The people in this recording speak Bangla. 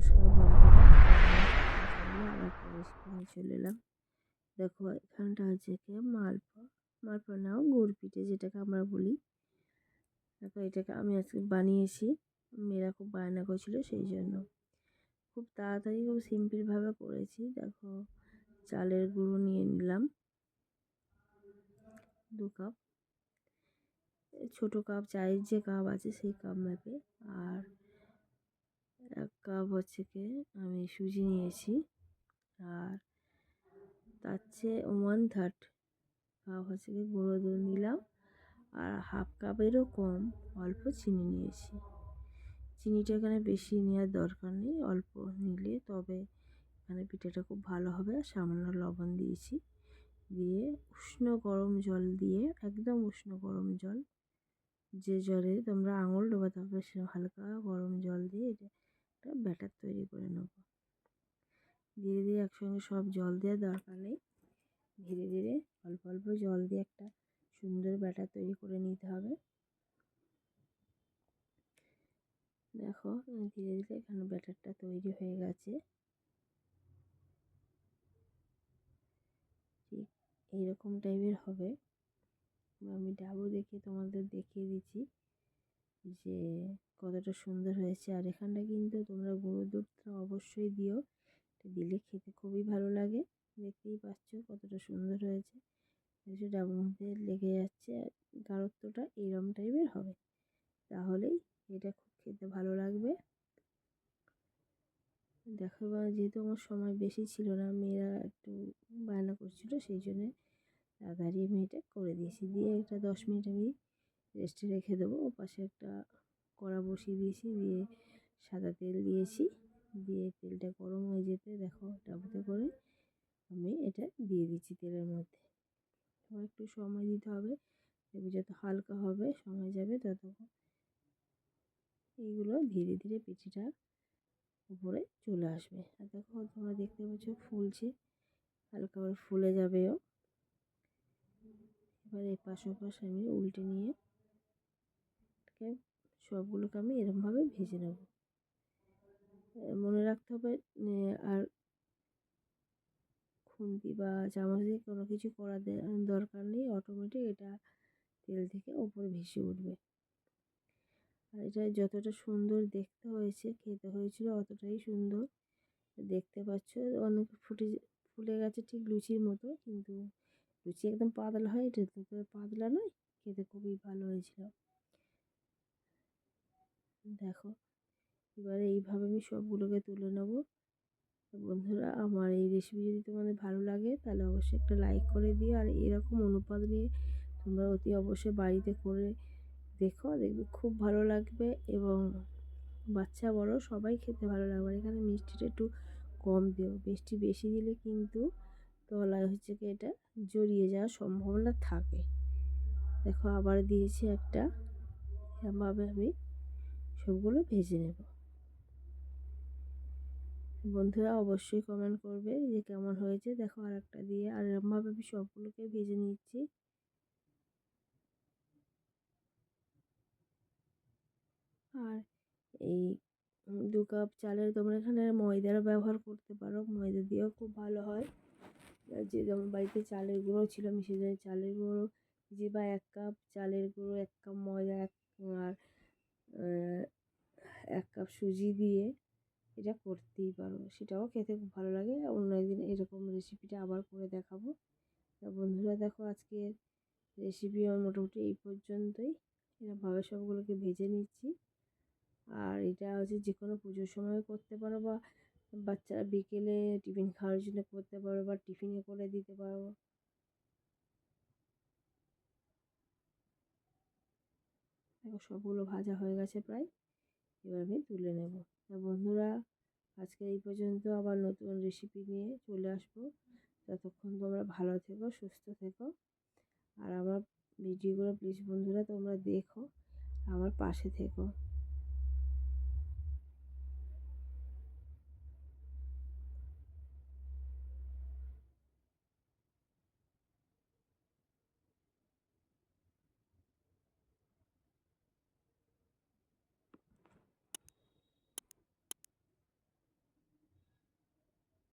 নমস্কার বন্ধুরা, আমি আবার একটা রেসিপি নিয়ে চলে এলাম। দেখো এখানটা হচ্ছে কি মালপোয়া নাও গুড় পিঠে যেটাকে আমরা বলি। দেখো এটাকে আমি আজকে বানিয়েছি, মেয়েরা খুব বায়না করছিল সেই জন্য। খুব তাড়াতাড়ি খুব সিম্পলভাবে করেছি। দেখো চালের গুঁড়ো নিয়ে নিলাম 2 কাপ, ছোটো কাপ, চায়ের যে কাপ আছে সেই কাপ মাপে। আর 1 কাপ হচ্ছে কি আমি সুজি নিয়েছি। আর তার চেয়ে 1/3 কাপ হচ্ছে কি গুঁড়ো দুধ নিলাম। আর 1/2 কাপেরও কম অল্প চিনি নিয়েছি। চিনিটা এখানে বেশি নেওয়ার দরকার নেই, অল্প নিলে তবে এখানে পিঠাটা খুব ভালো হবে। আর সামান্য লবণ দিয়েছি, দিয়ে উষ্ণ গরম জল দিয়ে, একদম উষ্ণ গরম জল, যে জলে তোমরা আঙুল ডোবাতে হবে সেরকম হালকা গরম জল দিয়ে এটা একটা ব্যাটার তৈরি করে নেব। ধীরে ধীরে একসঙ্গে সব জল দেওয়ার দরকার নেই, ধীরে ধীরে অল্প অল্প জল দিয়ে একটা সুন্দর ব্যাটার তৈরি করে নিতে হবে। দেখো ধীরে ধীরে এখানে ব্যাটারটা তৈরি হয়ে গেছে। ঠিক এইরকম টাইপের হবে। আমি ডাবু দেখে তোমাদের দেখিয়ে দিচ্ছি যে কতটা সুন্দর হয়েছে। আর এখানটা কিন্তু তোমরা গুঁড়ো দুধটা অবশ্যই দিও, দিলে খেতে খুবই ভালো লাগে। দেখতেই পাচ্ছ কতটা সুন্দর হয়েছে। ডাবুর মধ্যে লেগে যাচ্ছে, গাঢ়ত্বটা এরম টাইপের হবে, তাহলেই এটা খুব খেতে ভালো লাগবে। দেখো যেহেতু আমার সময় বেশি ছিল না, মেয়েরা একটু বায়না করছিল সেই জন্যে তাড়াতাড়ি আমি এটা করে দিয়েছি। দিয়ে একটা 10 মিনিট আমি রেস্টে রেখে দেবো। ও পাশে একটা কড়া বসিয়ে দিয়েছি, দিয়ে সাদা তেল দিয়েছি, দিয়ে তেলটা গরম হয়ে যেতে দেখো ডাবুতে করে আমি এটা দিয়ে দিচ্ছি তেলের মধ্যে। একটু সময় দিতে হবে, দেখবে যত হালকা হবে সময় যাবে ততক্ষণ এইগুলো ধীরে ধীরে পিঠিটা উপরে চলে আসবে। আর দেখো তোমরা দেখতে পাচ্ছ ফুলছে, হালকা করে ফুলে যাবেও। এবার এপাশ ওপাশ আমি উল্টে নিয়ে সবগুলোকে আমি এরমভাবে ভেজে নেব। মনে রাখতে হবে আর খুন্তি বা চামচ দিয়ে কোনো কিছু করার দরকার নেই, অটোমেটিক এটা তেল থেকে ওপরে ভেসে উঠবে। আর এটা যতটা সুন্দর দেখতে হয়েছে খেতে হয়েছিল অতটাই সুন্দর। দেখতে পাচ্ছ অনেক ফুলে গেছে ঠিক লুচির মতো, কিন্তু লুচি একদম পাতলা হয়, এটা তো পাতলা নয়, খেতে খুবই ভালো হয়েছিল। দেখো এবারে এইভাবে আমি সবগুলোকে তুলে নেব। বন্ধুরা আমার এই রেসিপি যদি তোমাদের ভালো লাগে তাহলে অবশ্যই একটা লাইক করে দিও। আর এরকম অনুপাত নিয়ে তোমরা অতি অবশ্যই বাড়িতে করে দেখো, দেখবে খুব ভালো লাগবে এবং বাচ্চা বড় সবাই খেতে ভালো লাগবে। আর এখানে মিষ্টিটা একটু কম দিও, মিষ্টি বেশি দিলে কিন্তু তলায় হচ্ছে কি এটা জড়িয়ে যাওয়ার সম্ভাবনা থাকে। দেখো আবার দিয়েছি একটা, এরকমভাবে আমি সবগুলো ভেজে নেব। বন্ধুরা অবশ্যই কমেন্ট করবে যে কেমন হয়েছে। দেখো আর একটা দিয়ে আর এরকমভাবে আমি সবগুলোকে ভেজে নিচ্ছি। আর এই 2 কাপ চালের তোমরা এখানে ময়দারও ব্যবহার করতে পারো, ময়দা দিয়েও খুব ভালো হয়। যে যেমন বাড়িতে চালের গুঁড়ো ছিল আমি সেই জন্য চালের গুঁড়ো যে বা 1 কাপ চালের গুঁড়ো, 1 কাপ ময়দা আর 1 কাপ সুজি দিয়ে এটা করতেই পারো, সেটাও খেতে খুব ভালো লাগে। অন্য একদিন এরকম রেসিপিটা আবার করে দেখাবো। তা বন্ধুরা দেখো আজকের রেসিপি আমার মোটামুটি এই পর্যন্তই। এরকমভাবে সবগুলোকে ভেজে নিচ্ছি। আর এটা হচ্ছে যে কোনো পুজোর সময় করতে পারো, বা বাচ্চারা বিকেলে টিফিন খাওয়ার জন্য করতে পারো, বা টিফিনে করে দিতে পারো। দেখো সবগুলো ভাজা হয়ে গেছে প্রায়, এবার আমি তুলে নেব। তা বন্ধুরা আজকে এই পর্যন্ত, আবার নতুন রেসিপি নিয়ে চলে আসবো। ততক্ষণ তোমরা ভালো থেকো, সুস্থ থেকো। আর আমার ভিডিওগুলো প্লিজ বন্ধুরা তোমরা দেখো, আমার পাশে থেকো।